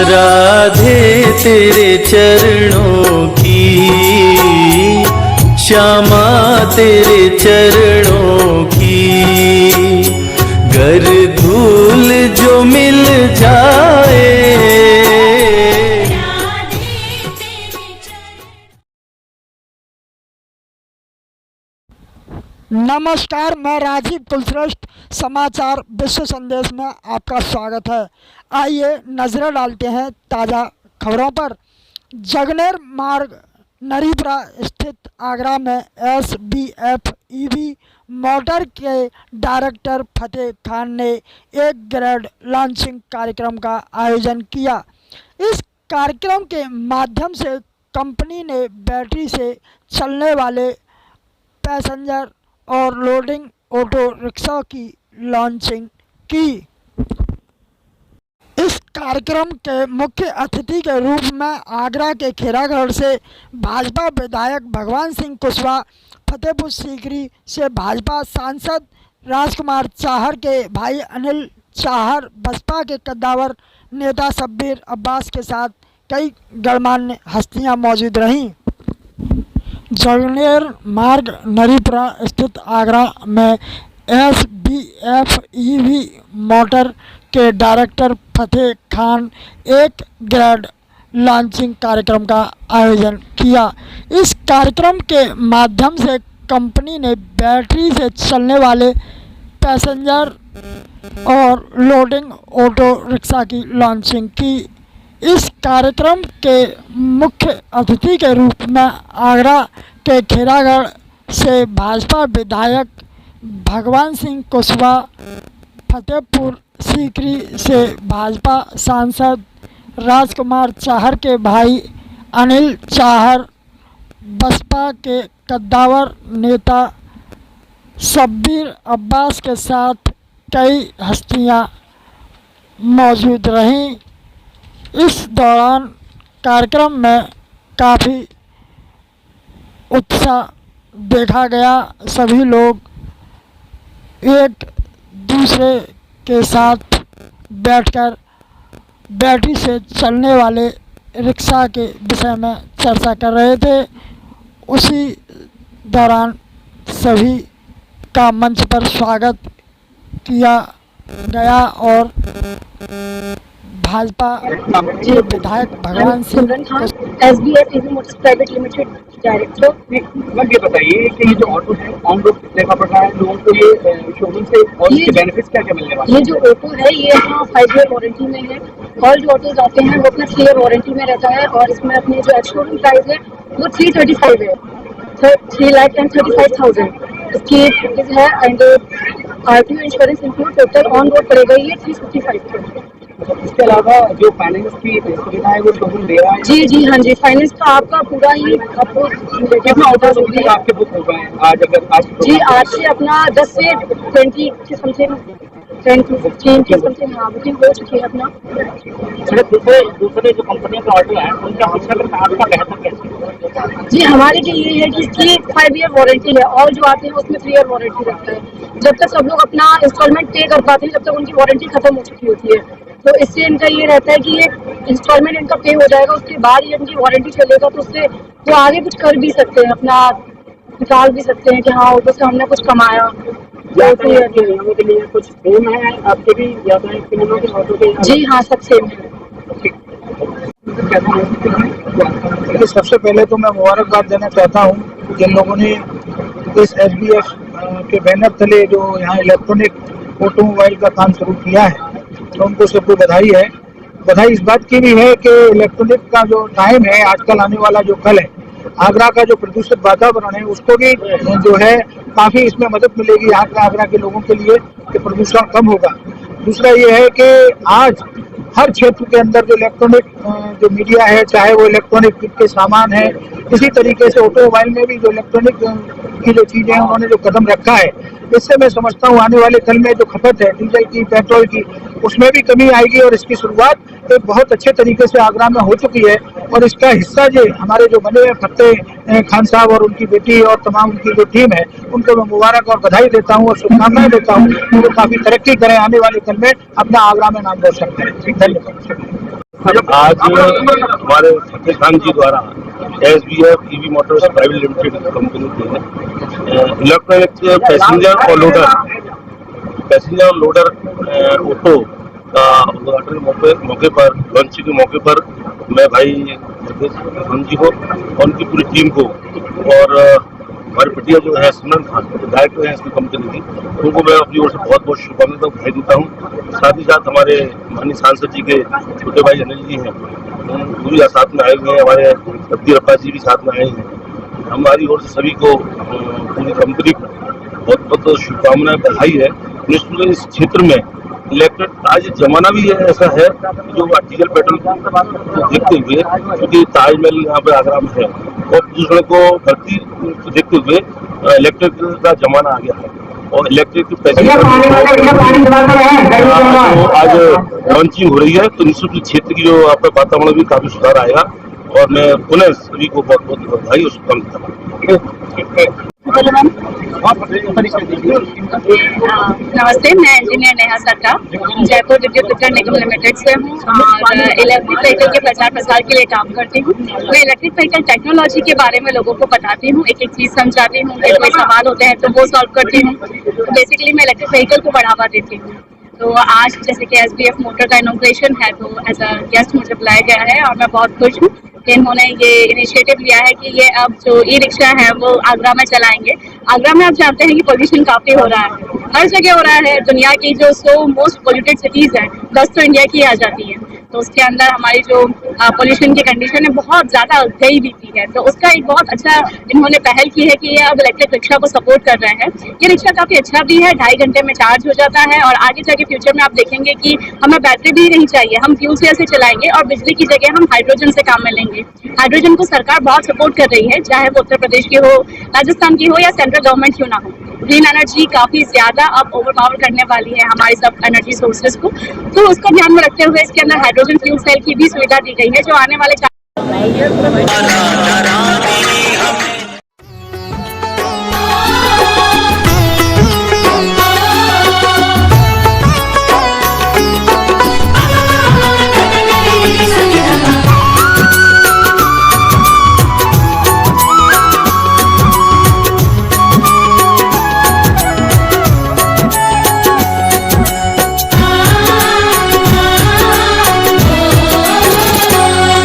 राधे तेरे चरणों की, श्यामा तेरे चरणों की, गर धूल जो मिल जाए। नमस्कार, मैं राजीव कुलश्रेष्ठ समाचार विश्व संदेश में आपका स्वागत है। आइए नजर डालते हैं ताज़ा खबरों पर। जगनेर मार्ग नरीपुरा स्थित आगरा में SBF EV मोटर के डायरेक्टर फतेह खान ने एक ग्रेड लॉन्चिंग कार्यक्रम का आयोजन किया। इस कार्यक्रम के माध्यम से कंपनी ने बैटरी से चलने वाले पैसेंजर और लोडिंग ऑटो रिक्शा की लॉन्चिंग की। इस कार्यक्रम के मुख्य अतिथि के रूप में आगरा के खेरागढ़ से भाजपा विधायक भगवान सिंह कुशवाहा, फतेहपुर सीकरी से भाजपा सांसद राजकुमार चाहर के भाई अनिल चाहर, बसपा के कद्दावर नेता शब्बीर अब्बास के साथ कई गणमान्य हस्तियां मौजूद रहीं। जगनेर मार्ग नरीपुरा स्थित आगरा में SBF EV मोटर के डायरेक्टर फतेह खान एक ग्रेड लॉन्चिंग कार्यक्रम का आयोजन किया। इस कार्यक्रम के माध्यम से कंपनी ने बैटरी से चलने वाले पैसेंजर और लोडिंग ऑटो रिक्शा की लॉन्चिंग की। इस कार्यक्रम के मुख्य अतिथि के रूप में आगरा के खेरागढ़ से भाजपा विधायक भगवान सिंह कुशवाहा, फतेहपुर सीकरी से भाजपा सांसद राजकुमार चाहर के भाई अनिल चाहर, बसपा के कद्दावर नेता शब्बीर अब्बास के साथ कई हस्तियां मौजूद रहीं। इस दौरान कार्यक्रम में काफ़ी उत्साह देखा गया। सभी लोग एक दूसरे के साथ बैठकर बैटरी से चलने वाले रिक्शा के विषय में चर्चा कर रहे थे। उसी दौरान सभी का मंच पर स्वागत किया गया और भाजपा विधायक भगवान Singh SBF EV Motors private limited director. Ma'am ये बताइए कि ये जो ऑटो है ऑन रोड देखा पड़ रहा है लोगों को, ये शोरूम से और इसके बेनिफिट्स क्या क्या मिलने वाले हैं? ये जो ऑटो है ये अपना 5 ईयर वारंटी में है। और जो ऑटोज आते हैं वो अपना 3 ईयर वारंटी में रहता है और इसमें अपने जो एक्स शोरूम प्राइस है वो 335 है, 3,35,000 इसकी प्राइस है। And RTO insurance include total on road पड़ेगा ये 355 का। इसके अलावा जो फाइनेंस की सुविधा है वो शोरूम दे रहा है? जी हाँ जी, फाइनेंस का आपका पूरा ही आपको कितना ऑटो होगी आपके बुक हो गए आज? अगर आज जी आज से अपना 10 से 20 के समथिंग 10 to 15 के समथिंग हाँ बुकिंग हो चुकी है अपना। दूसरे जो कंपनियों के ऑटो हैं उनका आपका बेहतर कैसे? जी हमारे लिए ये है कि इसकी 5 ईयर वारंटी है और जो आते हैं उसमें 3 ईयर वारंटी रहता है। जब तक सब लोग अपना इंस्टॉलमेंट पे कर पाते हैं जब तक उनकी वारंटी खत्म हो चुकी होती है। तो इससे इनका ये रहता है कि ये इंस्टॉलमेंट इनका पे हो जाएगा, उसके बाद ये इनकी वारंटी चलेगा तो उससे वो आगे कुछ कर भी सकते हैं, अपना निकाल भी सकते हैं कि हाँ ऑटो से हमने कुछ कमाया। के लिए कुछ सेम है आपके भी यातायात के नियमों के ऑटो के? जी हाँ सब सेम है। सबसे पहले तो मैं मुबारकबाद देना चाहता हूँ जिन लोगों ने इस SBF के बैनर तले जो यहाँ इलेक्ट्रॉनिक ऑटोमोबाइल का काम शुरू किया है तो उनको सबको बधाई है। बधाई इस बात की भी है कि इलेक्ट्रॉनिक का जो टाइम है आजकल आने वाला जो कल है, आगरा का जो प्रदूषित वातावरण है उसको भी जो है काफ़ी इसमें मदद मिलेगी यहाँ के आगरा के लोगों के लिए कि प्रदूषण कम होगा। दूसरा ये है कि आज हर क्षेत्र के अंदर जो इलेक्ट्रॉनिक जो मीडिया है, चाहे वो इलेक्ट्रॉनिक के सामान है, इसी तरीके से ऑटोमोबाइल में भी जो इलेक्ट्रॉनिक की जो चीज़ें हैं उन्होंने जो कदम रखा है, इससे मैं समझता हूँ आने वाले कल में जो खपत है डीजल की, पेट्रोल की, उसमें भी कमी आएगी। और इसकी शुरुआत एक बहुत अच्छे तरीके से आगरा में हो चुकी है और इसका हिस्सा जो हमारे जो बने हैं फतेह खान साहब और उनकी बेटी और तमाम उनकी जो टीम है उनको मैं मुबारक और बधाई देता हूँ और शुभकामनाएं देता हूँ। वो काफ़ी तरक्की करें, आने वाले कल में अपना आगरा में नाम रोशन करें। धन्यवाद। आज हमारे फतेह खान जी द्वारा SBF EV Motors private limited company के इलेक्ट्रॉनिक पैसेंजर और लोडर ऑटो का उद्घाटन मौके पर लॉन्चिंग के मौके पर मैं भाई फतेह खान जी को और उनकी पूरी टीम को और हमारी बिटिया जो है सिमरन खान डायरेक्टर है इसकी कंपनी की, उनको मैं अपनी ओर से बहुत बहुत शुभकामनाएं बधाई देता हूँ। साथ ही साथ हमारे माननीय सांसद जी के छोटे भाई अनिल जी हैं, वो भी साथ में आए हुए हैं, हमारे अब्दुल जी भी साथ में आए हैं। हमारी ओर से सभी को पूरी कंपनी को बहुत बहुत शुभकामनाएं बधाई है। निश्चित रूप से इस क्षेत्र में इलेक्ट्रिक आज जमाना भी ऐसा है जो डीजल पेट्रोल को देखते हुए, क्योंकि ताजमहल यहाँ पे आगरा में है और प्रदूषण को बढ़ती देखते हुए इलेक्ट्रिक का जमाना आ गया है और इलेक्ट्रिक पैसेंजर आज लॉन्चिंग हो रही है, तो निश्चित रूप से क्षेत्र की जो आपका वातावरण भी काफी सुधार आएगा और मैं पुनः सभी को बहुत बहुत बधाई और शुभकामनाएं। नमस्ते, मैं इंजीनियर नेहा सट्टा जयपुर विद्युत वितरण निगम लिमिटेड से हूँ और इलेक्ट्रिक व्हीकल के प्रचार प्रसार के लिए काम करती हूँ। मैं इलेक्ट्रिक व्हीकल टेक्नोलॉजी के बारे में लोगों को बताती हूँ, एक एक चीज समझाती हूँ, कोई सवाल होते हैं तो वो सॉल्व करती हूँ। तो बेसिकली मैं इलेक्ट्रिक व्हीकल को बढ़ावा देती हूँ। तो आज जैसे कि SBF मोटर का इनॉग्रेशन है, तो एज अ गेस्ट मुझे बुलाया गया है और मैं बहुत खुश हूँ कि इन्होंने ये इनिशिएटिव लिया है कि ये अब जो ई-रिक्शा है वो आगरा में चलाएंगे। आगरा में आप जानते हैं कि पोल्यूशन काफी हो रहा है, हर जगह हो रहा है। दुनिया की जो 100 मोस्ट पोल्यूटेड सिटीज है 10 तो इंडिया की आ जाती है, तो उसके अंदर हमारी जो पोल्यूशन की कंडीशन है बहुत ज्यादा गई बीती है। तो उसका एक बहुत अच्छा इन्होंने पहल की है कि ये अब इलेक्ट्रिक रिक्शा को सपोर्ट कर रहे हैं। ये रिक्शा काफी अच्छा भी है, 2.5 घंटे में चार्ज हो जाता है और आगे जाके फ्यूचर में आप देखेंगे कि हमें बैटरी भी नहीं चाहिए, हम फ्यूल सेल से चलाएंगे और बिजली की जगह हम हाइड्रोजन से काम में लेंगे। हाइड्रोजन को सरकार बहुत सपोर्ट कर रही है, चाहे वो उत्तर प्रदेश की हो, राजस्थान की हो या सेंट्रल गवर्नमेंट क्यों ना हो। ग्रीन एनर्जी काफी ज्यादा अब ओवरपावर करने वाली है हमारे सब एनर्जी सोर्सेज को, तो उसको ध्यान में रखते हुए इसके अंदर हाइड्रोजन फ्यूल सेल की भी सुविधा दी गई है, जो आने वाले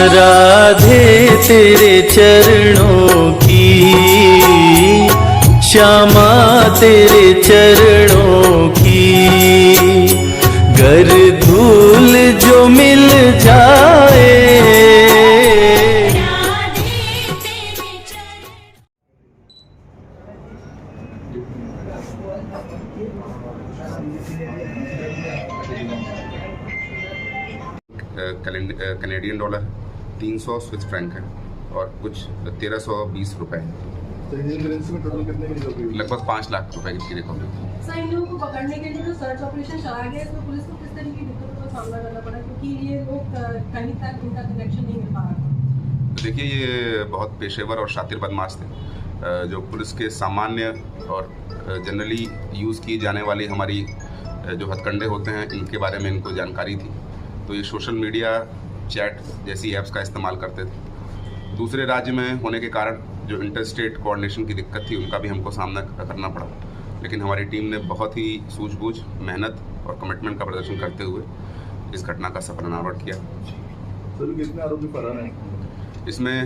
राधे तेरे चरणों की, श्यामा तेरे चरणों की, गर धूल जो मिल जाए। कैनेडियन डॉलर 300 स्विस फ्रैंक है और कुछ 1320 रुपए है। लगभग 5 लाख रुपए की रिकवरी। सर, इन लोगों को पकड़ने के लिए जो सर्च ऑपरेशन चलाया गया, इसमें पुलिस को किस तरह की दिक्कतों का सामना करना पड़ा, क्योंकि ये लोग कहीं तक इनका कनेक्शन नहीं मिल पा रहा। तो देखिए, ये बहुत पेशेवर और शातिर बदमाश थे जो पुलिस के सामान्य और जनरली यूज़ की जाने वाली हमारी जो हथकंडे होते हैं इनके बारे में इनको जानकारी थी। तो ये सोशल मीडिया, चैट जैसी ऐप्स का इस्तेमाल करते थे। दूसरे राज्य में होने के कारण जो इंटर स्टेट कोऑर्डिनेशन की दिक्कत थी उनका भी हमको सामना करना पड़ा, लेकिन हमारी टीम ने बहुत ही सूझबूझ, मेहनत और कमिटमेंट का प्रदर्शन करते हुए इस घटना का सफल अनावरण किया। सर, कितने आरोपी फरार हैं? इसमें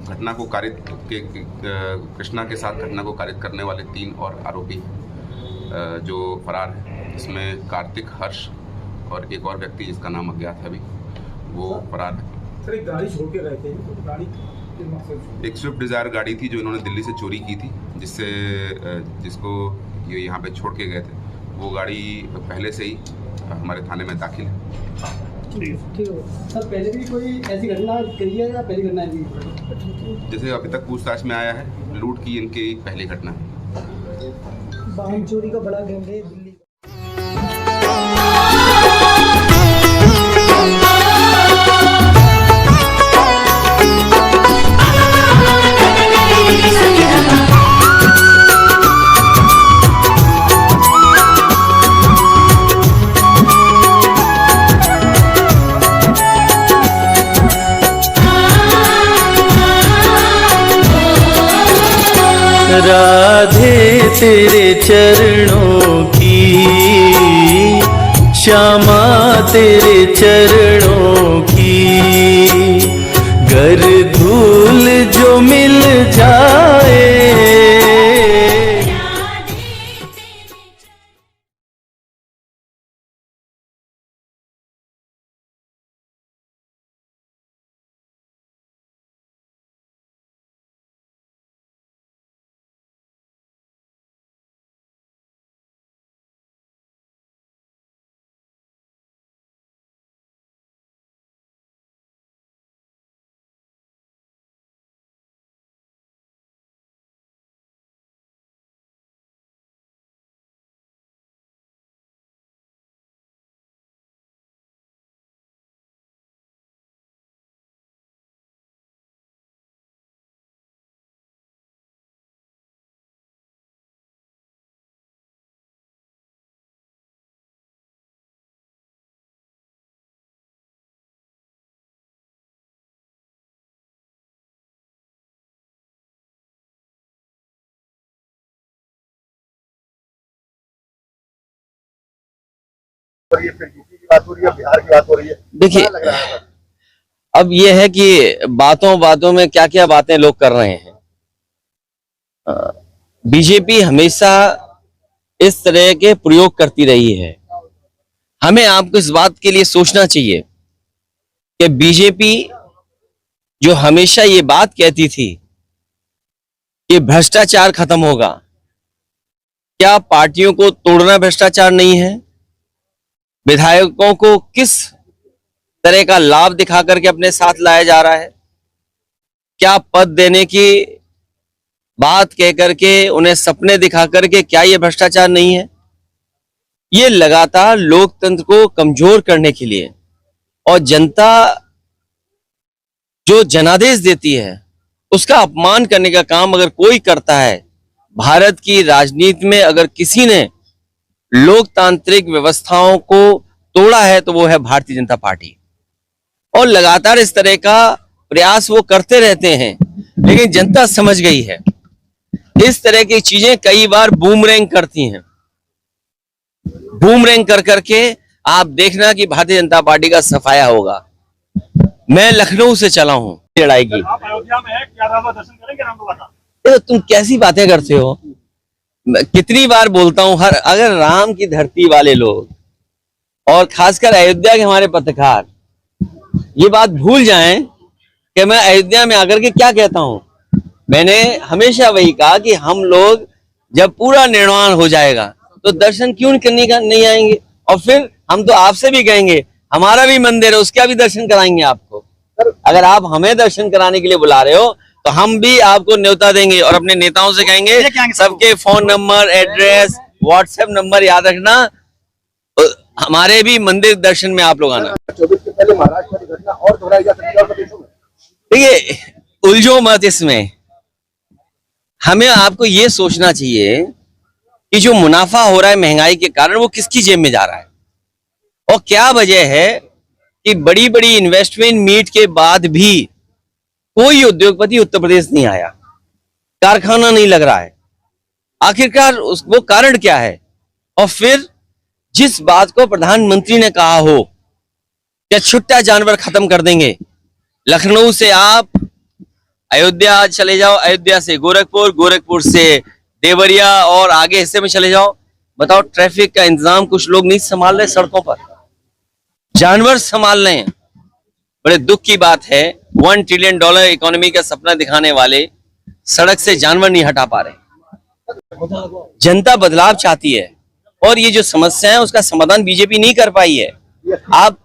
घटना को कारित के कृष्णा के साथ घटना को कारित करने वाले 3 और आरोपी जो फरार हैं। इसमें कार्तिक, हर्ष और एक और व्यक्ति जिसका नाम अज्ञात है अभी, वो फरार है। सर, एक गाड़ी छोड़ के गए थे, तो गाड़ी किस मकसद से? एक स्विफ्ट डिज़ायर गाड़ी थी जो इन्होंने दिल्ली से चोरी की थी, जिसको ये यहाँ पे छोड़ के गए थे। वो गाड़ी पहले से ही हमारे थाने में दाखिल है। ठीक है सर, पहले भी कोई ऐसी घटना कही है या पहली घटना है? जैसे अभी तक पूछताछ में आया है, लूट की इनकी पहली घटना है। वाहन चोरी का बड़ा गैंग है दिल्ली। राधे तेरे चरणों की, श्यामा तेरे चरणों की, गर धूल जो मिल जाए। देखिए, अब ये है कि बातों बातों में क्या क्या बातें लोग कर रहे हैं। बीजेपी हमेशा इस तरह के प्रयोग करती रही है। हमें आपको इस बात के लिए सोचना चाहिए कि बीजेपी जो हमेशा ये बात कहती थी कि भ्रष्टाचार खत्म होगा, क्या पार्टियों को तोड़ना भ्रष्टाचार नहीं है? विधायकों को किस तरह का लाभ दिखा करके अपने साथ लाया जा रहा है? क्या पद देने की बात कह करके उन्हें सपने दिखा करके, क्या ये भ्रष्टाचार नहीं है? ये लगातार लोकतंत्र को कमजोर करने के लिए और जनता जो जनादेश देती है उसका अपमान करने का काम अगर कोई करता है, भारत की राजनीति में अगर किसी ने लोकतांत्रिक व्यवस्थाओं को तोड़ा है तो वो है भारतीय जनता पार्टी। और लगातार इस तरह का प्रयास वो करते रहते हैं, लेकिन जनता समझ गई है इस तरह की चीजें कई बार बूमरैंग करती हैं। बूमरैंग कर करके आप देखना कि भारतीय जनता पार्टी का सफाया होगा। मैं लखनऊ से चला हूं लड़ाई की। अयोध्या में है, क्या राम दर्शन करेंगे? राम बाबा तो तुम कैसी बातें करते हो? कितनी बार बोलता हूं, हर अगर राम की धरती वाले लोग और खासकर अयोध्या के हमारे पत्रकार ये बात भूल जाएं कि मैं अयोध्या में आकर के क्या कहता हूं। मैंने हमेशा वही कहा कि हम लोग जब पूरा निर्माण हो जाएगा तो दर्शन क्यों करने का नहीं आएंगे, और फिर हम तो आपसे भी कहेंगे हमारा भी मंदिर है उसका भी दर्शन कराएंगे आपको। अगर आप हमें दर्शन कराने के लिए बुला रहे हो तो हम भी आपको न्योता देंगे और अपने नेताओं से कहेंगे सबके phone number, address, WhatsApp number याद रखना, हमारे भी मंदिर दर्शन में आप लोग आना। 24 के पहले महाराष्ट्र की घटना और दोहराई जा सकती है और प्रदेशों में। देखिए, उलझो मत इसमें। हमें आपको ये सोचना चाहिए कि जो मुनाफा हो रहा है महंगाई के कारण वो किसकी जेब में जा रहा है, और क्या वजह है कि बड़ी बड़ी इन्वेस्टमेंट मीट के बाद भी कोई उद्योगपति उत्तर प्रदेश नहीं आया, कारखाना नहीं लग रहा है। आखिरकार वो कारण क्या है? और फिर जिस बात को प्रधानमंत्री ने कहा हो कि छुट्टा जानवर खत्म कर देंगे, लखनऊ से आप अयोध्या चले जाओ, अयोध्या से गोरखपुर, गोरखपुर से देवरिया और आगे हिस्से में चले जाओ, बताओ ट्रैफिक का इंतजाम कुछ लोग नहीं संभाल रहे, सड़कों पर जानवर संभाल रहे हैं। बड़े दुख की बात है, $1 ट्रिलियन इकोनॉमी का सपना दिखाने वाले सड़क से जानवर नहीं हटा पा रहे। जनता बदलाव चाहती है और ये जो समस्या है उसका समाधान बीजेपी नहीं कर पाई है। आप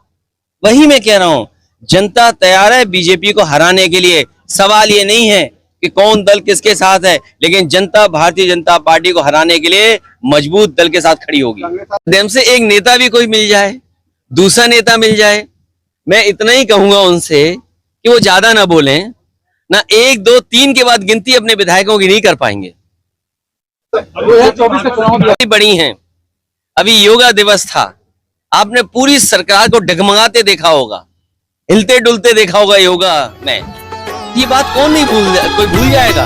वही मैं कह रहा हूं, जनता तैयार है बीजेपी को हराने के लिए। सवाल ये नहीं है कि कौन दल किसके साथ है, लेकिन जनता भारतीय जनता पार्टी को हराने के लिए मजबूत दल के साथ खड़ी होगी। माध्यम से एक नेता भी कोई मिल जाए, दूसरा नेता मिल जाए, मैं इतना ही कहूंगा उनसे कि वो ज्यादा ना बोलें, ना 1, 2, 3 के बाद गिनती अपने विधायकों की नहीं कर पाएंगे। 2024 के चुनाव बड़ी हैं। अभी योगा दिवस था, आपने पूरी सरकार को डगमगाते देखा होगा, हिलते डुलते देखा होगा योगा में। ये बात कौन नहीं कोई भूल जाएगा।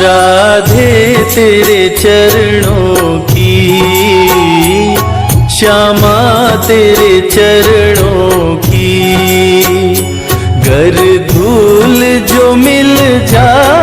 राधे तेरे चरणों की, श्यामा तेरे चरणों की, गर धूल जो मिल जाए